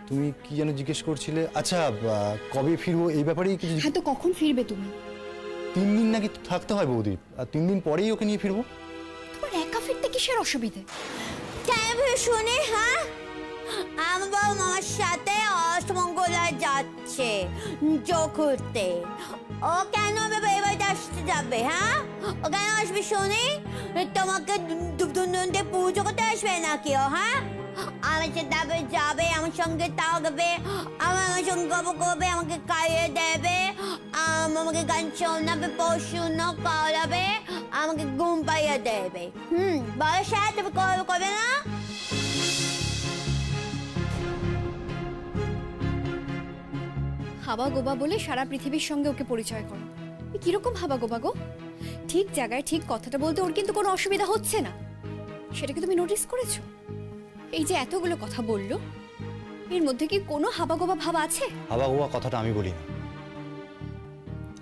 তুমি কি যেন জিজ্ঞেস করছিলে? আচ্ছা, কবে ফিরবো এই ব্যাপারেই কিছু? হ্যাঁ, তো কখন ফিরবে তুমি? 3 দিন নাকি থাকতে হয় বৌদি, আর 3 দিন পরেই ওকে নিয়ে ফিরবো। তোমার একা ফিরতে কিসের অসুবিধে? শুনে, হ্যাঁ, আমার বাবা মামার সাথে অষ্টমঙ্গলায় যাচ্ছে যোগ করতে। ও কেন এবার আসতে যাবে? হ্যাঁ, ও কেন আসবে শুনি? তোমাকে দুধে পুজো করতে আসবে নাকি ও? হ্যাঁ, আমার সাথে যাবে, আমার সঙ্গে থাকবে, আমার সঙ্গে গল্প করবে, আমাকে খাইয়ে দেবে, আমাকে গান শোনাবে, পড়াশোনা করাবে, আমাকে ঘুম পাইয়ে দেবে। বয়স তুমি করবে না? হাবা গোবা বলে সারা পৃথিবীর সঙ্গে ওকে পরিচয় করো। কিরকম হাবা গোবা গো? ঠিক জায়গায় ঠিক কথাটা বলতে ওর কিন্তু কোনো অসুবিধা হচ্ছে না, সেটা কি তুমি নোটিস করেছো? এই যে এতগুলো কথা বললো, এর মধ্যে কি কোনো হাবা গোবা ভাব আছে? হাবা গোবা কথাটা আমি বলি না,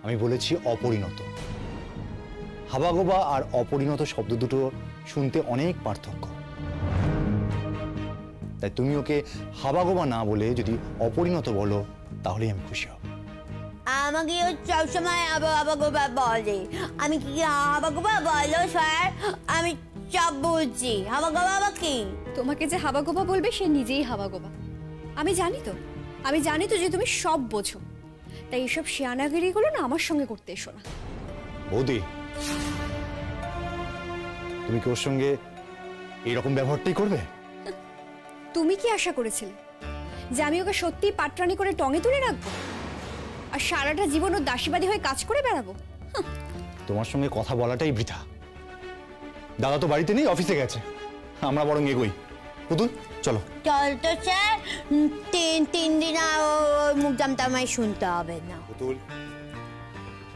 আমি বলেছি অপরিণত। হাবা গোবা আর অপরিণত শব্দ দুটো শুনতে অনেক পার্থক্য। তাই তুমি ওকে হাবা গোবা না বলে যদি অপরিণত বলো তাহলেই আমি খুশি হব। আমাকে সবসময় হাবা গোবা বলে। আমি কি হাবা গোবা বলো স্যার? আমি সব বুঝছি। হাবা গোবা কি? তোমাকে যে হাবা গোবা বলবে সে নিজেই হাবা গোবা। আমি জানি তো যে তুমি সব বোঝো, তাই এসব শিয়ানাগিরিগুলো না আমার সঙ্গে করতে এসো না। বৌদি, তুমি কি ওর সঙ্গে এইরকম ব্যবহারটাই করবে? তুমি কি আশা করেছিলে যে আমি ওকে সত্যি পাটরানি করে টঙে তুলে রাখবো আর সারাটা জীবন ওর দাসীবাদী হয়ে কাজ করে বেড়াবো? তোমার সঙ্গে কথা বলাটাই বৃথা। দাদা তো বাড়িতে নেই, অফিসে গেছে, আমরা বরং এগোই। পুতুল চলো। চল তো স্যার, 3 দিন আর মুখ জামতামাই শুনতে হবে না। পুতুল,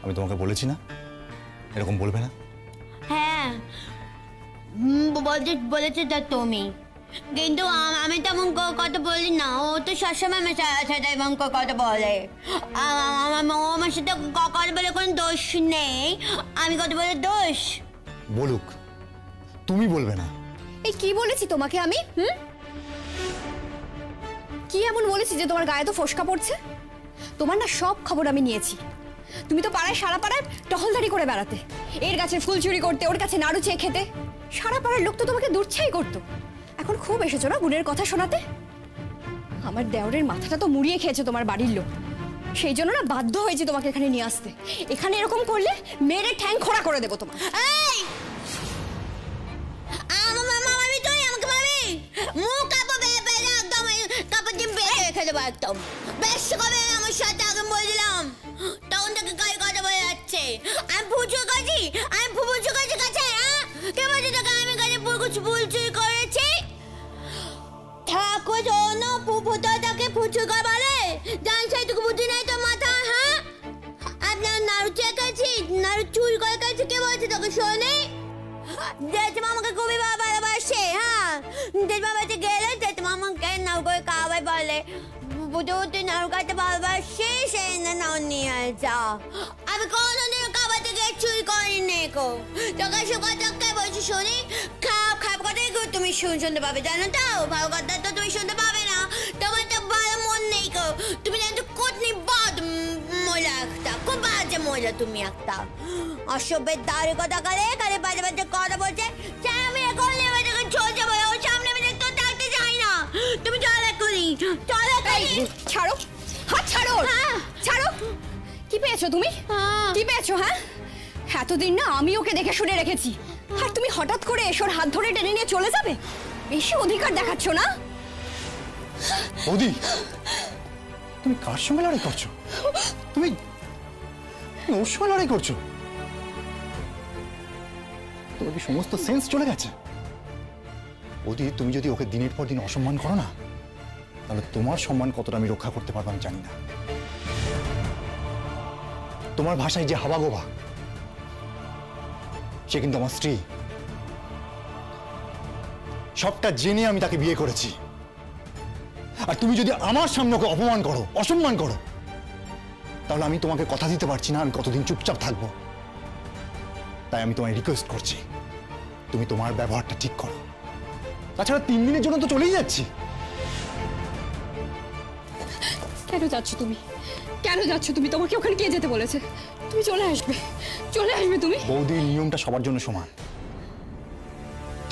আমি তোমাকে বলেছি না এরকম বলবে না? হ্যাঁ, বলেছো তো তুমি, কিন্তু আমি তেমন কথা বলি না। ও তো সবসময় আমার সাথে এমন কথা বলে। আমার সাথে কথা বলে কোনো দোষ নেই, আমি কথা বলে দোষ। বলুক, তুমি বলবে না। এই কি বলেছি তোমাকে আমি? কি এমন বলেছি যে তোমার গায়ে তো ফোসকা পড়ছে? তোমার না সব খবর আমি নিয়েছি। তুমি তো পাড়ায় সারা পাড়ায় টহলদারি করে বেড়াতে, এর গাছের ফুল চুরি করতে, ওর কাছে নাড়ু চেয়ে খেতে। সারা পাড়ার লোক তো তোমাকে দুর্ছাই করতো। এখন খুব এসেছো না গুণের কথা শোনাতে? আমার দেওরের মাথাটা তো মুড়িয়ে খেয়েছে তোমার বাড়ির লোক, সেই জন্য না বাধ্য হয়েছে তোমাকে এখানে নিয়ে আসতে। এখানে এরকম করলে মেরে ঠ্যাং খোড়া করে দেবো তোমার। এই আমাকে মারবি? মুখ কাপড় বেড়ে একদম কাপড় দিয়ে বেড়ে রেখে দেবো একদম। বেশ কবে আমার সাথে আগে বলছিলাম, তখন থেকে গায়ে কথা বলে যাচ্ছে। আমি পুজো করছি, আমি পুজো করছি কাছে। হ্যাঁ, কে বলছে তোকে আমি কাছে ভুল চুরি করেছি? ঠাকুর জন্য পুপুটাকে পুজো করে বলে জান, সেইটুকু বুদ্ধি নেই তো মাথা? হ্যাঁ, আপনার নাড়ু চেকেছি, নাড়ু চুরি করে গেছে, কে বলছে তোকে? শোনে জেঠিমা আমাকে খুবই ভালোবাসে। হ্যাঁ, জেঠিমা বাড়িতে গেলে জেঠিমা আমাকে নাড়ু করে খাওয়াই বলে, বুঝতে নাড়ু খাইতে ভালোবাসে, সেই নাও নিয়ে যা। আমি কোনোদিন খাবারতে গিয়ে চুরি করিনি গো। তোকে সুখে বলছি শুনি, খারাপ কথাই তুমি শুনতে পাবে, জানো তো? ভালো কথা তো তুমি শুনতে পাবে না, তোমার তো ভালো মন নেই গো। তুমি জানো কোটনি বাদ মহিলা একটা, খুব বাজে মহিলা তুমি একটা। অসভ্যের দাঁড়ে কথা কালে বাজে বাজে কথা বলছে। আমি এখন চলে যাবো, ওর সামনে আমি দেখতে থাকতে চাই না। তুমি চল এক্ষুনি, চল এক্ষুনি। ছাড়ো, হাত ছাড়ো, ছাড়ো। কি পেয়েছো তুমি? কি পেয়েছো? হ্যাঁ, এতদিন না আমি ওকে দেখে শুনে রেখেছি, আর তুমি হঠাৎ করে এসোর হাত ধরে টেনে নিয়ে চলে যাবে? বেশি অধিকার দেখাচ্ছ না? বৌদি, তুমি কার সঙ্গে লড়াই করছো? তুমি ওর সঙ্গে লড়াই করছো? তোমার কি সমস্ত সেন্স চলে গেছে? বৌদি, তুমি যদি ওকে দিনের পর দিন অসম্মান করো না, তাহলে তোমার সম্মান কতটা আমি রক্ষা করতে পারবো আমি জানি না। তোমার ভাষায় যে হাবা গোবা, সে কিন্তু আমার স্ত্রী। সবটা জেনে আমি তাকে বিয়ে করেছি, আর তুমি যদি আমার সামনে ওকে অপমান করো, অসম্মান করো, তাহলে আমি তোমাকে কথা দিতে পারছি না আমি কতদিন চুপচাপ থাকবো। তাই আমি তোমায় রিকোয়েস্ট করছি, তুমি তোমার ব্যবহারটা ঠিক করো। তাছাড়া 3 দিনের জন্য তো চলেই যাচ্ছি। কেন যাচ্ছ তুমি? কেন যাচ্ছ তুমি? তোমাকে ওখানে কে যেতে বলেছে? তুমি চলে আসবে, চলে আসবে তুমি। বৌদির নিয়মটা সবার জন্য সমান।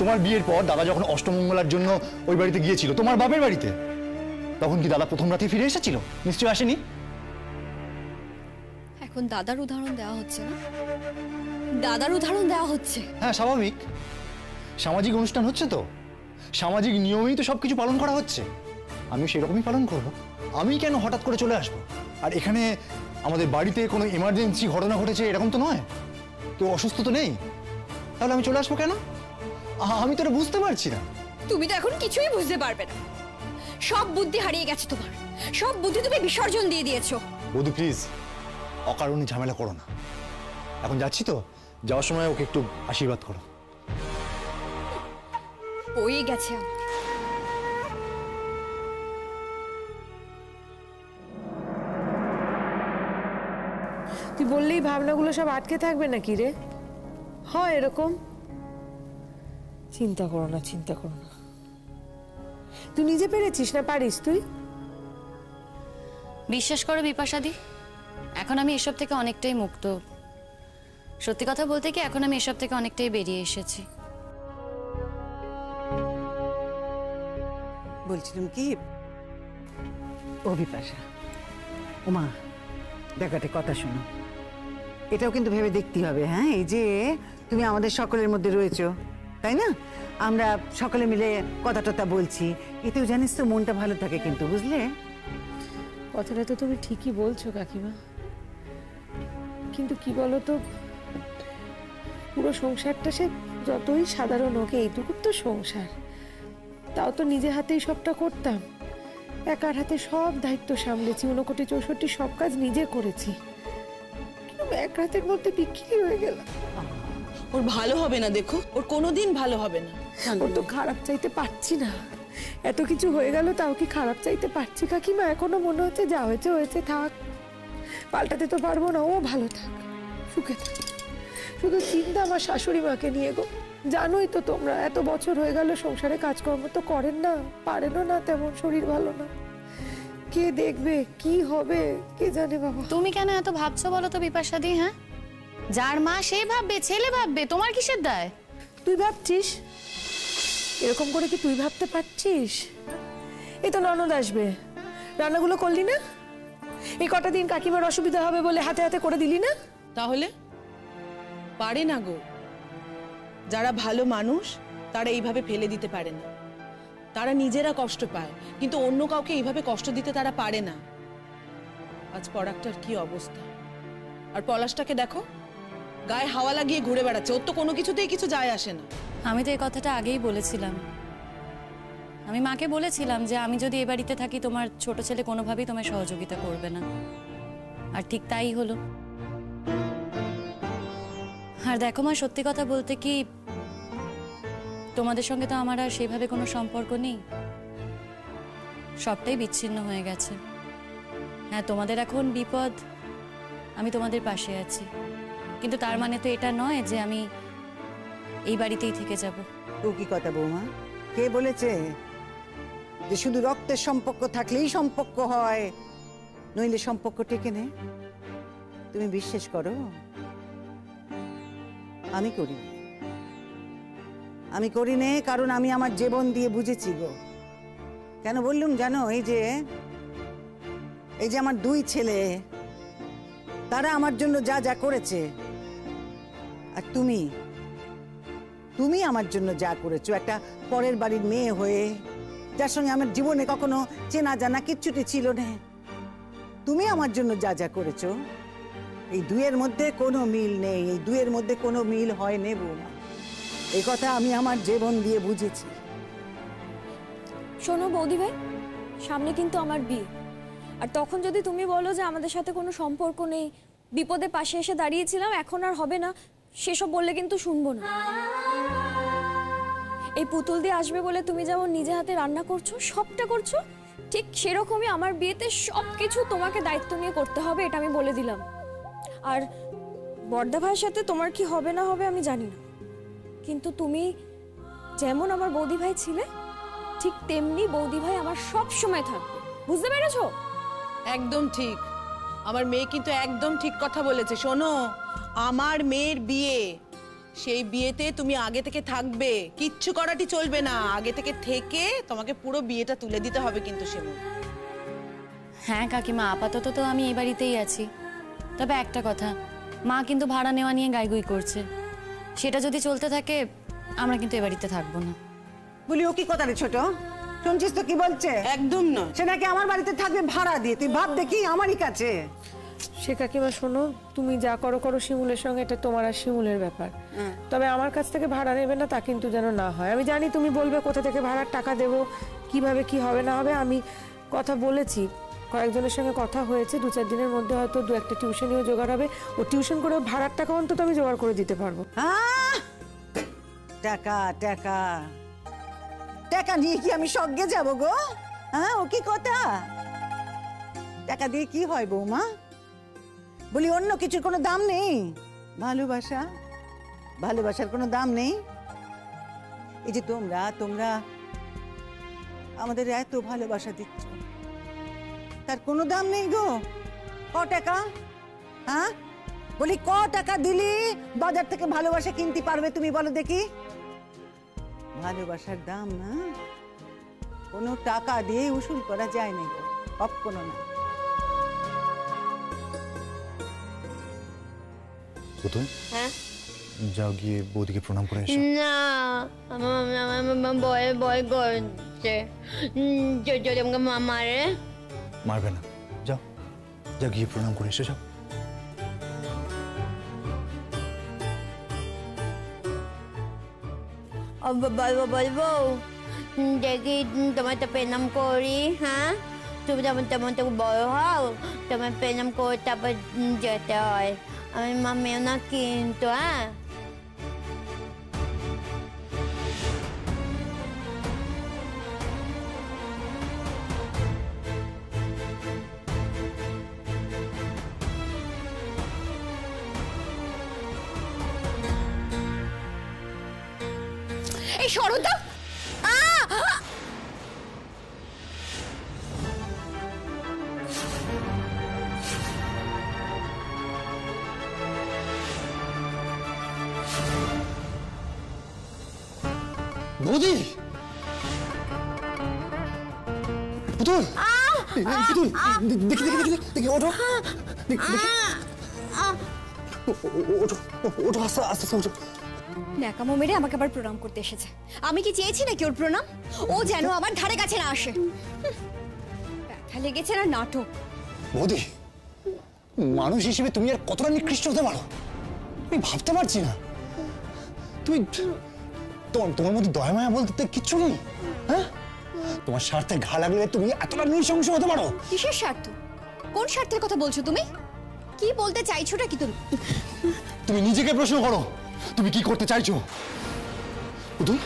তোমার বিয়ের পর দাদা যখন অষ্টমঙ্গলার জন্য ওই বাড়িতে গিয়েছিল, তোমার বাপের বাড়িতে, তখন কি দাদা প্রথম রাতে ফিরে এসেছিল? নিশ্চয়ই আসেনি। এখন দাদার উদাহরণ দেওয়া হচ্ছে না? দাদার উদাহরণ দেওয়া হচ্ছে। হ্যাঁ, স্বাভাবিক। সামাজিক অনুষ্ঠান হচ্ছে তো, সামাজিক নিয়মেই তো সবকিছু পালন করা হচ্ছে। আমিও সেরকমই পালন করব। আমি কেন হঠাৎ করে চলে আসবো? আর এখানে আমাদের বাড়িতে কোনো এমার্জেন্সি ঘটনা ঘটেছে এরকম তো নয়, কেউ অসুস্থ তো নেই, তাহলে আমি চলে আসবো কেন? আমি তো এটা বুঝতে পারছি না। তুমি তো এখন কিছুই বুঝতে পারবে না। সব বুদ্ধি হারিয়ে গেছে তোমার, সব বুদ্ধি তুমি বিসর্জন দিয়ে দিয়েছো। বৌদি প্লিজ অকারণে ঝামেলা করো না। এখন যাচ্ছি তো, যাওয়ার সময় ওকে একটু আশীর্বাদ করো। বয়ে গেছে আমার। তুই বললেই ভাবনাগুলো সব আটকে থাকবে নাকি রে? হয় এরকম? চিন্তা করো না, চিন্তা করো না। তুই নিজে পেরেছিস না পারিস তুই? বিশ্বাস করো বিপাশাদি, এখন আমি এসব থেকে অনেকটাই মুক্ত। সত্যি কথা বলতে কি, এখন আমি এসব থেকে অনেকটাই বেরিয়ে এসেছি। বলছিলাম কি, ও বিপাশা, ওমা দেখাতে কথা শোনো, এটাও কিন্তু ভেবে দেখতে হবে। হ্যাঁ, এই যে তুমি আমাদের সকলের মধ্যে রয়েছো, তাই না? আমরা সকলে মিলে কথা টথা বলছি, এতেও জানিস তো মনটা ভালো থাকে কিন্তু, বুঝলে? কথাটা তো তুমি ঠিকই বলছো কাকিমা, কিন্তু কি বলো তো, পুরো সংসারটা সে যতই সাধারণ হোক, এইটুকু তো সংসার, তাও তো নিজে হাতেই সবটা করতাম। একার হাতে সব দায়িত্ব সামলেছি, 59-64 সব কাজ নিজে করেছি, কিন্তু এক রাতের মধ্যে বিক্রি হয়ে গেল। ওর ভালো হবে না, দেখো ওর কোনোদিন ভালো হবে না। ওর তো খারাপ চাইতে পারছি না, এত কিছু হয়ে গেল তাও কি খারাপ চাইতে পারছি কাকিমা? এখনো মনে হচ্ছে যা হয়েছে হয়েছে, থাক, পাল্টাতে তো পারবো না। ও ভালো থাক, সুখে থাক। শুধু চিন্তা আমার শাশুড়ি মাকে নিয়ে গো। জানোই তো তোমরা, এত বছর হয়ে গেল সংসারে কাজকর্ম তো করেন না, পারেনও না তেমন, শরীর ভালো না, কে দেখবে, কি হবে কে জানে বাবা। তুমি কেন এত ভাবছো বলো তো বিপাশাদি? হ্যাঁ, যার মা সে ভাববে, ছেলে ভাববে, তোমার কিসের দায়? তুই ভাবছিস এরকম করে? কি তুই ভাবতে পারছিস? এই তো ননদ আসবে, রান্নাগুলো করলি না? এই কটা দিন কাকিমার অসুবিধা হবে বলে হাতে হাতে করে দিলি না? তাহলে পারে না গো, যারা ভালো মানুষ তারা এইভাবে ফেলে দিতে পারে না। তারা নিজেরা কষ্ট পায়, কিন্তু অন্য কাউকে এইভাবে কষ্ট দিতে তারা পারে না। আজ পরাগটার কি অবস্থা, আর পলাশটাকে দেখো, গায়ে হাওয়া লাগিয়ে ঘুরে বেড়াচ্ছে, ওর তো কোনো কিছুতেই কিছু যায় আসে না। আমি তো এই কথাটা আগেই বলেছিলাম। আমি মাকে বলেছিলাম যে আমি যদি এ বাড়িতে থাকি, তোমার ছোট ছেলে কোনোভাবেই তোমায় সহযোগিতা করবে না, আর ঠিক তাই হলো। আর দেখো মা, সত্যি কথা বলতে কি, তোমাদের সঙ্গে তো আমার আর সেভাবে কোনো সম্পর্ক নেই, সবটাই বিচ্ছিন্ন হয়ে গেছে। হ্যাঁ, তোমাদের এখন বিপদ, আমি তোমাদের পাশে আছি, কিন্তু তার মানে তো এটা নয় যে আমি এই বাড়িতেই থেকে যাব। ও কি কথা বৌমা, কে বলেছে যে শুধু রক্তের সম্পর্ক থাকলেই সম্পর্ক হয়, নইলে সম্পর্ক টেকে নে? তুমি বিশ্বাস করো? আমি করি, আমি করি নে, কারণ আমি আমার জীবন দিয়ে বুঝেছি গো। কেন বললুম জানো? এই যে আমার দুই ছেলে, তারা আমার জন্য যা যা করেছে, আর তুমি আমার জন্য যা করেছো, একটা পরের বাড়ির মেয়ে হয়ে, যার সঙ্গে আমার জীবনে কখনো চেনা জানা কিচ্ছুটি ছিল না, তুমি আমার জন্য যা যা করেছো, এই দুয়ের মধ্যে কোনো মিল নেই, এই দুয়ের মধ্যে কোনো মিল হয় নে বৌমা। এই কথা আমি আমার জীবন দিয়ে বুঝেছি। শোনো বৌদি ভাই, সামনে কিন্তু আমার বিয়ে, আর তখন যদি তুমি বলো যে আমাদের সাথে কোনো সম্পর্ক নেই, বিপদে পাশে এসে দাঁড়িয়েছিলাম, এখন আর হবে না, সেসব বললে কিন্তু শুনবো না। এই পুতুল দিয়ে আসবে বলে তুমি যেমন নিজে হাতে রান্না করছো, সবটা করছো, ঠিক সেরকমই আমার বিয়েতে সবকিছু তোমাকে দায়িত্ব নিয়ে করতে হবে, এটা আমি বলে দিলাম। আর বড়দা ভাইয়ের সাথে তোমার কি হবে না হবে আমি জানি না, কিন্তু তুমি যেমন আমার বৌদি ভাই ছিলে, ঠিক তেমনি বৌদি ভাই আমার সব সময় থাকবে, বুঝতে পেরেছো? একদম ঠিক। আমার মেয়ে কিন্তু একদম ঠিক কথা বলেছে। শোনো, আমার মেয়ের বিয়ে, সেই বিয়েতে তুমি আগে থেকে থাকবে, কিচ্ছু করাটি চলবে না। আগে থেকে তোমাকে পুরো বিয়েটা তুলে দিতে হবে কিন্তু শিমুল। হ্যাঁ কাকিমা, আপাতত তো আমি এই বাড়িতেই আছি। তবে একটা কথা, মা কিন্তু ভাড়া নেওয়া নিয়ে গাইগুই করছে। সেটা যদি চলতে থাকে আমরা কিন্তু এ বাড়িতে থাকবো না। বলি ও কি কথা রে ছোট, শুনছিস তো কি বলছে? একদম না। সে নাকি আমার বাড়িতে থাকবে ভাড়া দিয়ে। তুই ভাব দেখি আমারই কাছে। সে কাকিমা শোনো, তুমি যা করো করো শিমুলের সঙ্গে, এটা তোমার আর শিমুলের ব্যাপার। তবে আমার কাছ থেকে ভাড়া নেবে না তা কিন্তু যেন না হয়। আমি জানি তুমি বলবে কোথা থেকে ভাড়ার টাকা দেবো, কিভাবে কি হবে না হবে। আমি কথা বলেছি, কয়েকজনের সঙ্গে কথা হয়েছে, 2-4 দিনের মধ্যে হয়তো 2-একটা টিউশনিও জোগাড় হবে। ও টিউশন করে ভাড়ার টাকা অন্তত আমি জোগাড় করে দিতে পারবো। টাকা টাকা টাকা নিয়ে কি আমি স্বর্গে যাবো গো? হ্যাঁ, ও কি কথা? টাকা দিয়ে কি হয় বৌমা? বলি অন্য কিছুর কোনো দাম নেই? ভালোবাসা, ভালোবাসার কোনো দাম নেই? এই যে তোমরা আমাদের এত ভালোবাসা দিচ্ছ, তার কোনো দাম নেই গো? ক টাকা? হ্যাঁ বলি, ক টাকা দিলি বাজার থেকে ভালোবাসা কিনতে পারবে তুমি বলো দেখি? ভালোবাসার দাম না কোনো টাকা দিয়ে উসুল করা যায় না গো, কখনো না। পুতুল, হ্যাঁ? যাও গিয়ে বৌদিকে প্রণাম করে এসো। না, আমার ভয় ভয় করছে। যদি আমাকে মা মারে? মারবে না, যাও যাও গিয়ে প্রণাম করে এসো, যাও। বলবো দেখি তোমার তো প্রণাম করি। হ্যাঁ, তুমি যেমন তেমন তো বড় হও, তোমার প্রণাম করে তারপর যেতে হয়। আমি মামিও না কিন্তু। হ্যাঁ, এই সরতা, বৌদি, পুতুল, পুতুল, দেখি দেখি দেখি দেখি, ওঠো, দেখি দেখি, ওঠো ওঠো, আস্তে আস্তে ওঠো। ন্যাকামো মেরে আমাকে আবার প্রণাম করতে এসেছে। আমি কি চেয়েছি নাকি ওর প্রণাম? ও যেন আমার ধারে কাছে না আসে। ব্যথা লেগেছে না নাটক। বৌদি, মানুষ হিসেবে তুমি আর কতটা নিকৃষ্ট হতে পারো আমি ভাবতে পারছি না। তুমি তোমার মধ্যে দয়া মায়া বলতে কিচ্ছু নেই? হ্যাঁ, তোমার স্বার্থে ঘা লাগলে তুমি এতটা নৃশংস হতে পারো? কিসের স্বার্থ? কোন স্বার্থের কথা বলছো তুমি? কি বলতে চাইছোটা কি তুমি? তুমি নিজেকে প্রশ্ন করো, তুমি কি করতে চাইছো? পুতুল,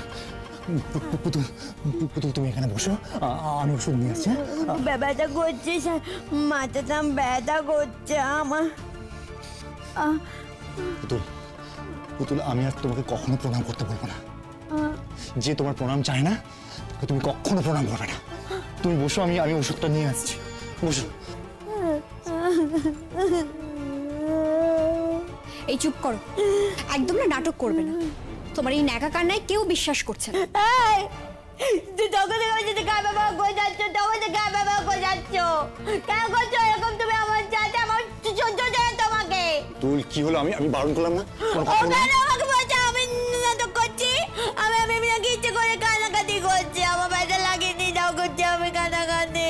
পুতুল, পুতুল, তুমি এখানে বসো, আমি ওষুধ নিয়ে আসছি। ব্যথা করছে, মাথাটা ব্যথা করছে আমার। পুতুল, পুতুল, আমি আর তোমাকে কখনো প্রণাম করতে বলবো না। যে তোমার প্রণাম চায় না তাকে তুমি কখনো প্রণাম করবে না। তুমি বসো, আমি ওষুধটা নিয়ে আসছি, বসো। এই চুপ করো, একদম না নাটক করবে না। তোমার এই ন্যাকা কান্নায় কেউ বিশ্বাস করছে না। তখন গায়ে ব্যবহার করে যাচ্ছ, তখন গায়ে ব্যবহার করে যাচ্ছ। কেন করছো এরকম তুমি আমার সাথে? আমার সহ্য যায় তোমাকে। তুই কি হলো? আমি বারণ করলাম না, কোনো কথা বলবো না। আমাকে বলছো আমি নাটক করছি? আমি নাকি ইচ্ছে করে কান্নাকাটি করছি। আমার ব্যথা লাগিয়ে দিয়ে যাও করছি আমি কান্নাকাটি।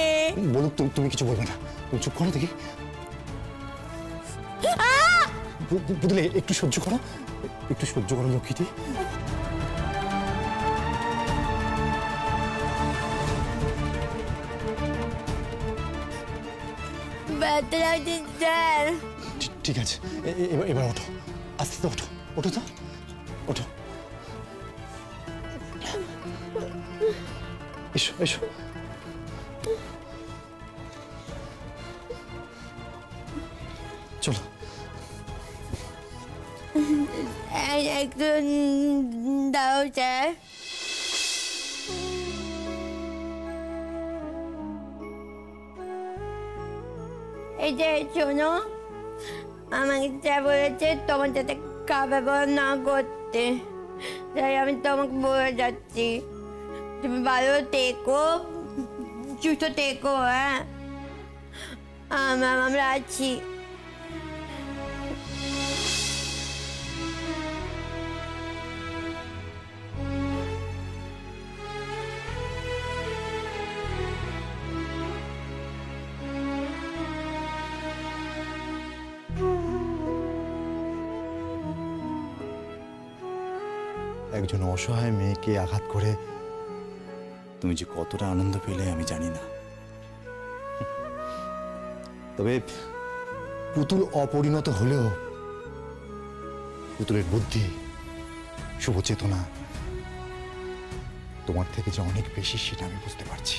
বলুক, তুমি কিছু বলবে না, তুমি চুপ করো দেখি। পুতুলে একটু সহ্য করো, একটু সহ্য করো লক্ষ্মীটি। ব্যথা লাগছে স্যার। ঠিক আছে, এবার ওঠো, আস্তে আস্তে ওঠো, ওঠো তো, ওঠো, এসো এসো। চলো, একটু দাও স্যার। এই যে শোনো, আমাকে যা বলেছে তোমার সাথে খাবার না করতে, তাই আমি তোমাকে বলে যাচ্ছি তুমি ভালো থেকো, সুস্থ থেকো। হ্যাঁ, আমরা আছি। একজন অসহায় মেয়েকে আঘাত করে তুমি যে কতটা আনন্দ পেলে আমি জানি না। তবে পুতুল অপরিণত হলেও পুতুলের বুদ্ধি, শুভ চেতনা তোমার থেকে যে অনেক বেশি সেটা আমি বুঝতে পারছি।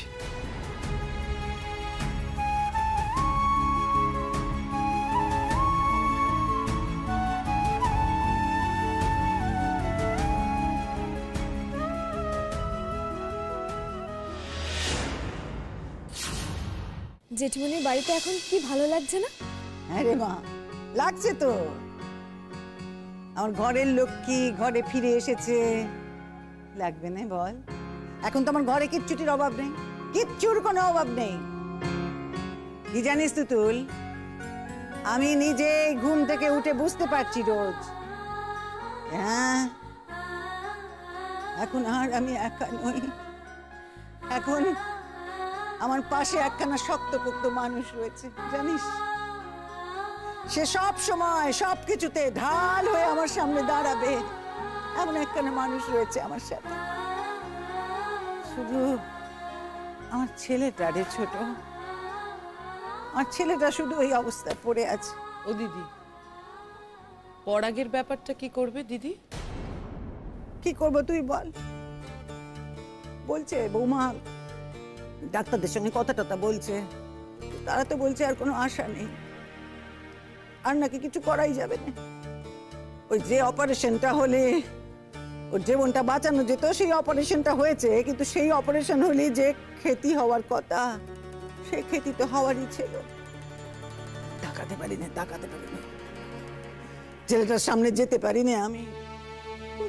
জেঠিমনির বাড়িতে এখন কি ভালো লাগছে না? হ্যাঁ রে মা, লাগছে তো। আমার ঘরের লক্ষ্মী ঘরে ফিরে এসেছে, লাগবে না বল? এখন তো আমার ঘরে কিচ্ছুটির অভাব নেই, কিচ্ছুর কোনো অভাব নেই। কি জানিস তুতুল, আমি নিজে ঘুম থেকে উঠে বুঝতে পারছি রোজ, হ্যাঁ এখন আর আমি একা নই। এখন আমার পাশে একখানা শক্তপোক্ত মানুষ রয়েছে, জানিস? সে সব সময় সবকিছুতে ঢাল হয়ে আমার সামনে দাঁড়াবে, এমন একখানা মানুষ রয়েছে আমার সাথে। শুধু আমার ছেলেটা রে ছোট, আমার ছেলেটা শুধু ওই অবস্থায় পড়ে আছে। ও দিদি, পরাগের ব্যাপারটা কি করবে দিদি? কি করব তুই বল? বলছে বৌমা ডাক্তারদের সঙ্গে কথা টথা বলছে, তারা তো বলছে আর কোনো আশা নেই, আর নাকি কিছু করাই যাবে না। ওই যে অপারেশনটা হলে ওর জীবনটা বাঁচানো যেত, সেই অপারেশনটা হয়েছে, কিন্তু সেই অপারেশন হলে যে ক্ষতি হওয়ার কথা, সেই ক্ষতি তো হওয়ারই ছিল। তাকাতে পারি না, তাকাতে পারি না, ছেলেটার সামনে যেতে পারি না আমি।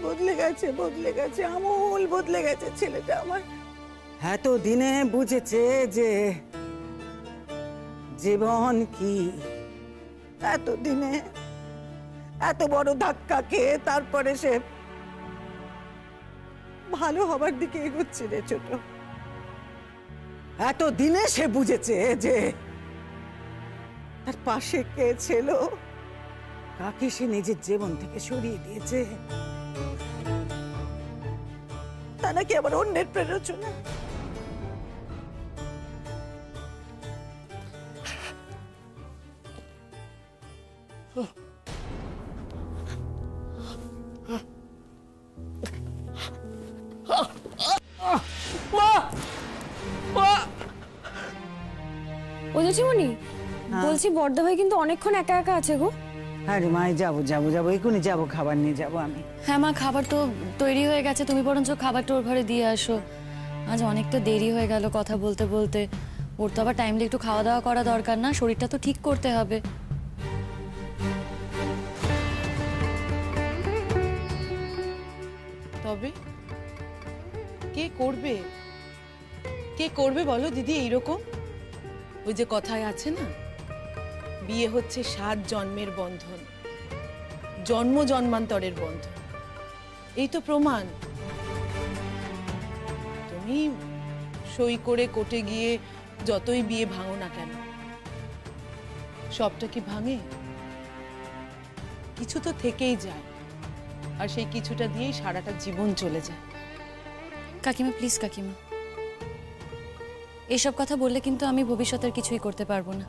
বদলে গেছে, বদলে গেছে, আমূল বদলে গেছে ছেলেটা আমার। এত দিনে বুঝেছে যে জীবন কি, এত দিনে এত বড় ধাক্কা খেয়ে তারপরে সে ভালো হবার দিকে এগোচ্ছে রে ছোট। এত দিনে সে বুঝেছে যে তার পাশে কে ছিল, কাকে সে নিজের জীবন থেকে সরিয়ে দিয়েছে, তা নাকি আবার অন্যের প্ররোচনা। ও জেঠিমনি, বলছি বড়দা ভাই কিন্তু অনেকক্ষণ একা একা আছে গো। আরে মা, যাবো যাবো যাবো, এক্ষুনি যাবো, খাবার নিয়ে যাবো আমি। হ্যাঁ মা, খাবার তো তৈরি হয়ে গেছে, তুমি বরঞ্চ খাবারটা ওর ঘরে দিয়ে আসো। আজ অনেকটা দেরি হয়ে গেল কথা বলতে বলতে। ওর তো আবার টাইমলি একটু খাওয়া দাওয়া করা দরকার না? শরীরটা তো ঠিক করতে হবে। তবে কে করবে, কে করবে বলো দিদি এইরকম? ওই যে কথায় আছে না, বিয়ে হচ্ছে 7 জন্মের বন্ধন, জন্ম জন্মান্তরের বন্ধন। এই তো প্রমাণ। তুমি সই করে কোর্টে গিয়ে যতই বিয়ে ভাঙো না কেন, সবটা কি ভাঙে? কিছু তো থেকেই যায়, আর সেই কিছুটা দিয়েই সারাটা জীবন চলে যায়। কাকিমা প্লিজ, কাকিমা এসব কথা বললে কিন্তু আমি ভবিষ্যতের কিছুই করতে পারবো না,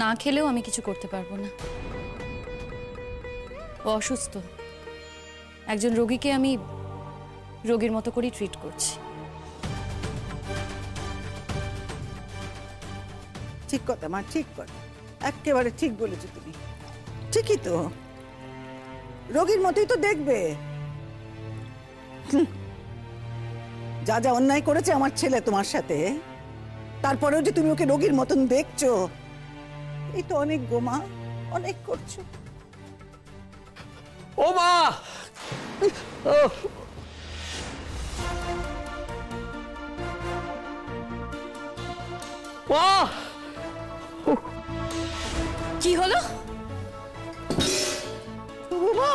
না খেলেও আমি কিছু করতে পারবো না। ও অসুস্থ, একজন রোগীকে আমি রোগীর মতো করেই ট্রিট করছি। ঠিক কথা মা, ঠিক কথা, একেবারে ঠিক বলেছো তুমি। ঠিকই তো, রোগীর মতোই তো দেখবে। যা যা অন্যায় করেছে আমার ছেলে তোমার সাথে, তারপরেও যে তুমি ওকে রোগীর মতন দেখছো, এই তো অনেক গো মা, অনেক করছো। ও মা, মা, কি হলো? মা,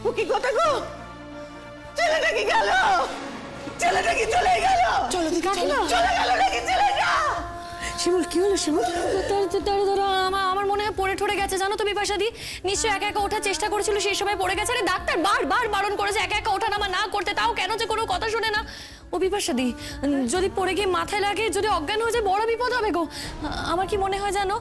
ও কি কথা গো? ছেলেটা কি গেল? ছেলেটা কি চলে গেল? চলো দিদি, চলো। চলে গেল নাকি ছেলেটা? শিমুল, কি হলো শিমুল? ধরো আমার মনে হয় পড়ে ঠরে গেছে, জানো তো বিপাশাদি। নিশ্চয়ই একা একা ওঠার চেষ্টা করেছিল, সেই সময় পড়ে গেছে। আরে ডাক্তার বারবার বারণ করেছে একা একা ওঠা নামা না করতে, তাও কেন যে কোনো কথা শোনে না। ও বিপাশাদি, যদি পড়ে গিয়ে মাথায় লাগে, যদি অজ্ঞান হয়ে যায়, বড় বিপদ হবে গো। আমার কি মনে হয় জানো,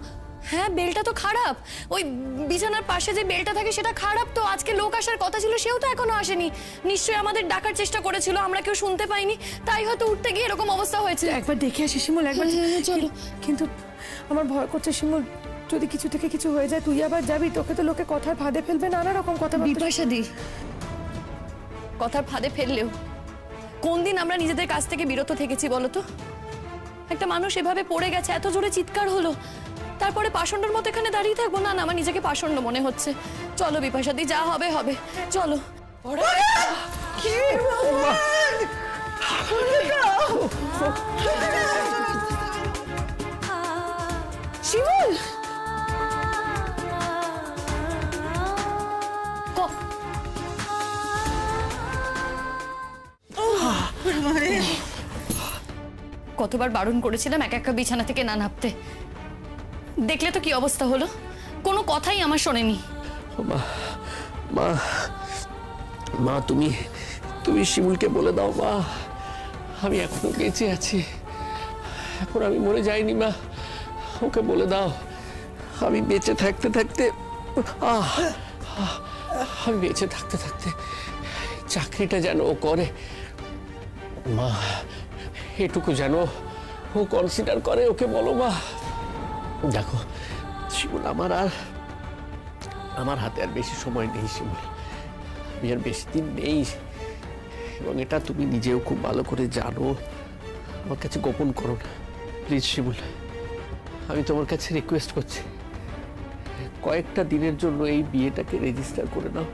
হ্যাঁ বেলটা তো খারাপ, ওই বিছানার পাশে যে বেলটা থাকে সেটা খারাপ। তো আজকে লোক আসার কথা ছিল, সেও তো এখনো আসেনি। নিশ্চয়ই আমাদের ডাকার চেষ্টা করেছিল, আমরা কেউ শুনতে পাইনি, তাই হয়তো উঠতে গিয়ে এরকম অবস্থা হয়েছে। একবার দেখে আসি শিমুল, একবার। চলো। কিন্তু আমার ভয় করছে শিমুল, যদি কিছু থেকে কিছু হয়ে যায়, তুই আবার যাবি, তোকে তো লোকে কথার ফাঁদে ফেলবে, নানা রকম কথা। বিপাশাদি, কথার ফাঁদে ফেললেও কোন দিন আমরা নিজেদের কাছ থেকে বিরত থেকেছি বলো তো? একটা মানুষ এভাবে পড়ে গেছে, এত জোরে চিৎকার হলো, তারপরে পাষণ্ডর মতো এখানে দাঁড়িয়ে থাকবো? না না, আমার নিজেকে পাষণ্ড মনে হচ্ছে। চলো বিপাশাদি, যা হবে হবে, চলো। শিমুল, কতবার বারণ করেছিলাম একা একা বিছানা থেকে না নামতে, দেখলে তো কি অবস্থা হলো। কোনো কথাই আমার শোনেনি। মা, মা, মা, তুমি শিমুলকে বলে দাও মা, আমি এখনো বেঁচে আছি, এখন আমি মরে যাইনি মা। ওকে বলে দাও আমি বেঁচে থাকতে থাকতে আমি বেঁচে থাকতে থাকতে চাকরিটা যেন ও করে মা, এটুকু যেন ও কনসিডার করে। ওকে বলো মা। দেখো শিমুল, আমার হাতে আর বেশি সময় নেই শিমুল, আমি আর বেশি দিন নেই, এবং এটা তুমি নিজেও খুব ভালো করে জানো। আমার কাছে গোপন করো না প্লিজ শিমুল, আমি তোমার কাছে রিকোয়েস্ট করছি, কয়েকটা দিনের জন্য এই বিয়েটাকে রেজিস্টার করে নাও।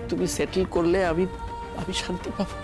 তুমি সেটেল করলে আমি শান্তি পাবো।